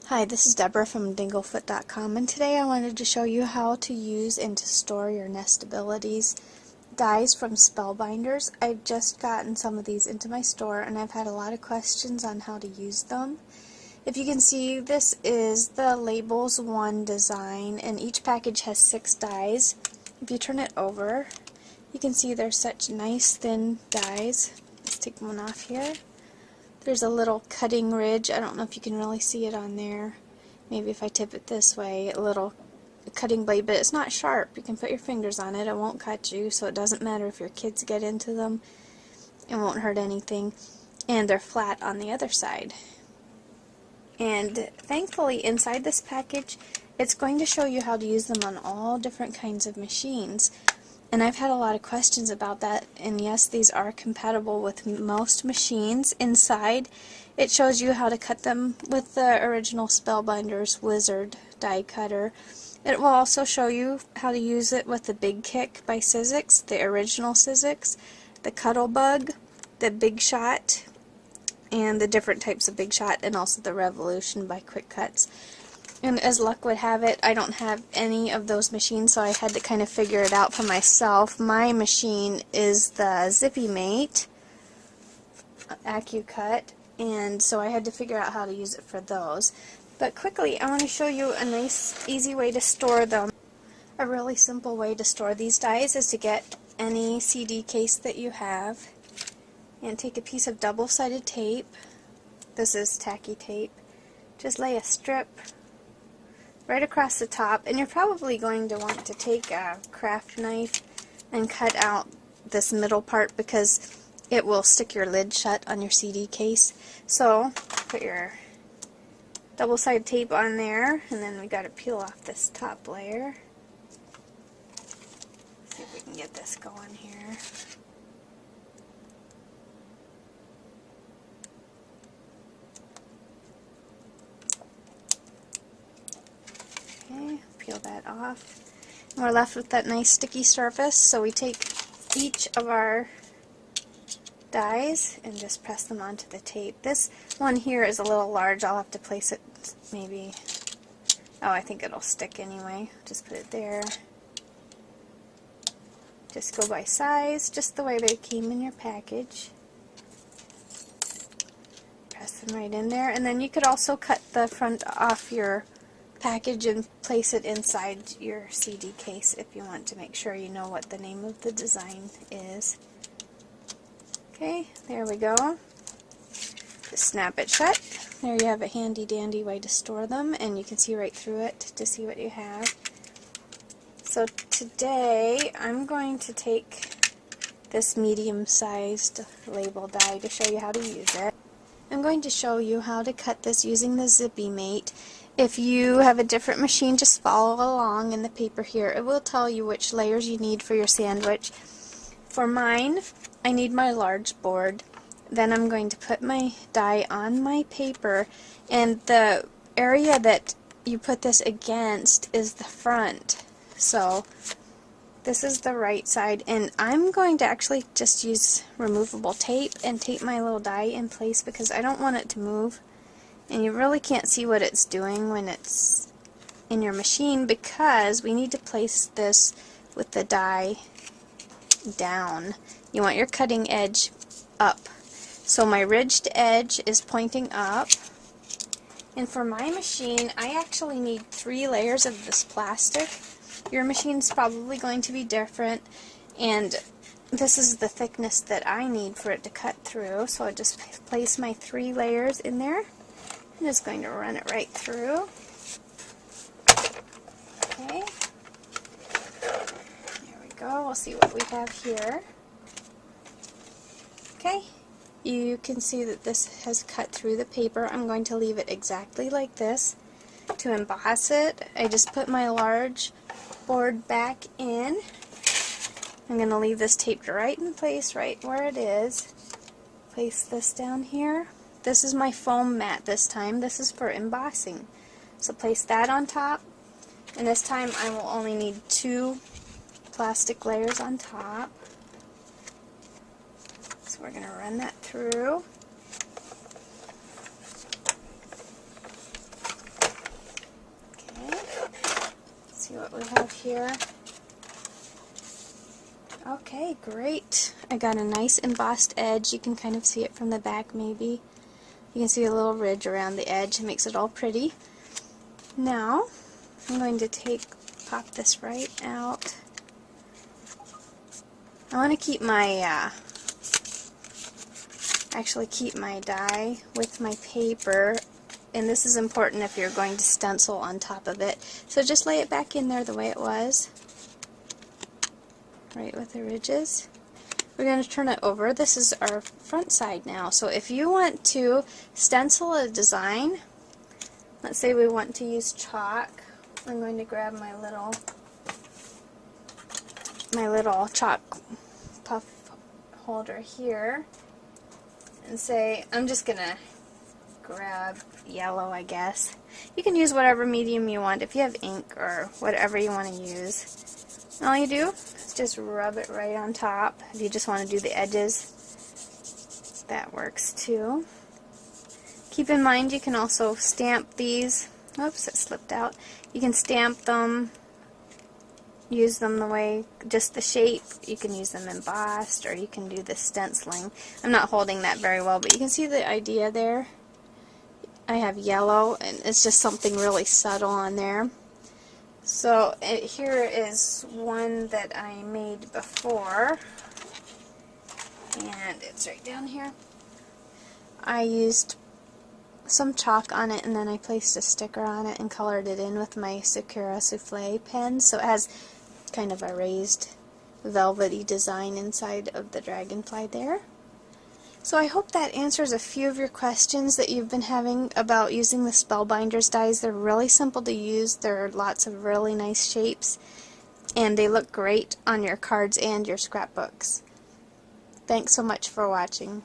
Hi, this is Deborah from dinglefoot.com, and today I wanted to show you how to use and to store your Nest Abilities dies from Spellbinders. I've just gotten some of these into my store and I've had a lot of questions on how to use them. If you can see, this is the Labels 1 design, and each package has 6 dies. If you turn it over, you can see they're such nice thin dies. Let's take one off here. There's a little cutting ridge. I don't know if you can really see it on there. Maybe if I tip it this way, a little cutting blade, but it's not sharp. You can put your fingers on it. It won't cut you, so it doesn't matter if your kids get into them. It won't hurt anything. And they're flat on the other side. And thankfully, inside this package, it's going to show you how to use them on all different kinds of machines. And I've had a lot of questions about that, and yes, these are compatible with most machines. Inside, it shows you how to cut them with the original Spellbinders Wizard die cutter. It will also show you how to use it with the Big Kick by Sizzix, the original Sizzix, the Cuttlebug, the Big Shot, and the different types of Big Shot, and also the Revolution by Quick Cuts. And as luck would have it, I don't have any of those machines, so I had to kind of figure it out for myself. My machine is the Zippy Mate AccuCut, and so I had to figure out how to use it for those. But quickly, I want to show you a nice, easy way to store them. A really simple way to store these dies is to get any CD case that you have and take a piece of double-sided tape. This is tacky tape. Just lay a strip right across the top, and you're probably going to want to take a craft knife and cut out this middle part because it will stick your lid shut on your CD case. So put your double-sided tape on there, and then we got to peel off this top layer. See if we can get this going here. Okay, peel that off. And we're left with that nice sticky surface, so we take each of our dies and just press them onto the tape. This one here is a little large. I'll have to place it maybe... Oh, I think it'll stick anyway. Just put it there. Just go by size, just the way they came in your package. Press them right in there, and then you could also cut the front off your package and place it inside your CD case if you want to make sure you know what the name of the design is. Okay, there we go. Just snap it shut. There you have a handy dandy way to store them, and you can see right through it to see what you have. So today I'm going to take this medium-sized label die to show you how to use it. I'm going to show you how to cut this using the Zippy Mate. If you have a different machine, just follow along in the paper here. It will tell you which layers you need for your sandwich. For mine, I need my large board. Then I'm going to put my die on my paper, and the area that you put this against is the front. So this is the right side, and I'm going to actually just use removable tape and tape my little die in place because I don't want it to move. And you really can't see what it's doing when it's in your machine because we need to place this with the die down. You want your cutting edge up. So my ridged edge is pointing up. And for my machine, I actually need 3 layers of this plastic. Your machine's probably going to be different, and this is the thickness that I need for it to cut through. So I just place my 3 layers in there. I'm just going to run it right through. Okay. There we go. We'll see what we have here. Okay. You can see that this has cut through the paper. I'm going to leave it exactly like this. To emboss it, I just put my large board back in. I'm going to leave this taped right in place, right where it is. Place this down here. This is my foam mat this time. This is for embossing. So place that on top, and this time I will only need 2 plastic layers on top. So we're going to run that through. see what we have here. Okay, great. I got a nice embossed edge. You can kind of see it from the back maybe. You can see a little ridge around the edge. It makes it all pretty. Now, I'm going to pop this right out. I want to keep my, actually keep my die with my paper, and this is important if you're going to stencil on top of it. So just lay it back in there the way it was, right with the ridges. We're going to turn it over. This is our front side now. So if you want to stencil a design, let's say we want to use chalk, I'm going to grab my little chalk puff holder here and say, I'm just going to grab yellow, I guess. You can use whatever medium you want if you have ink or whatever you want to use. All you do is just rub it right on top. If you just want to do the edges, that works too. Keep in mind you can also stamp these. Oops, it slipped out. You can stamp them, use them the way, just the shape. You can use them embossed, or you can do the stenciling. I'm not holding that very well, but you can see the idea there. I have yellow, and it's just something really subtle on there. So here is one that I made before, and it's right down here. I used some chalk on it, and then I placed a sticker on it and colored it in with my Sakura Souffle pen, so it has kind of a raised velvety design inside of the dragonfly there. So I hope that answers a few of your questions that you've been having about using the Spellbinders dies. They're really simple to use. There are lots of really nice shapes, and they look great on your cards and your scrapbooks. Thanks so much for watching.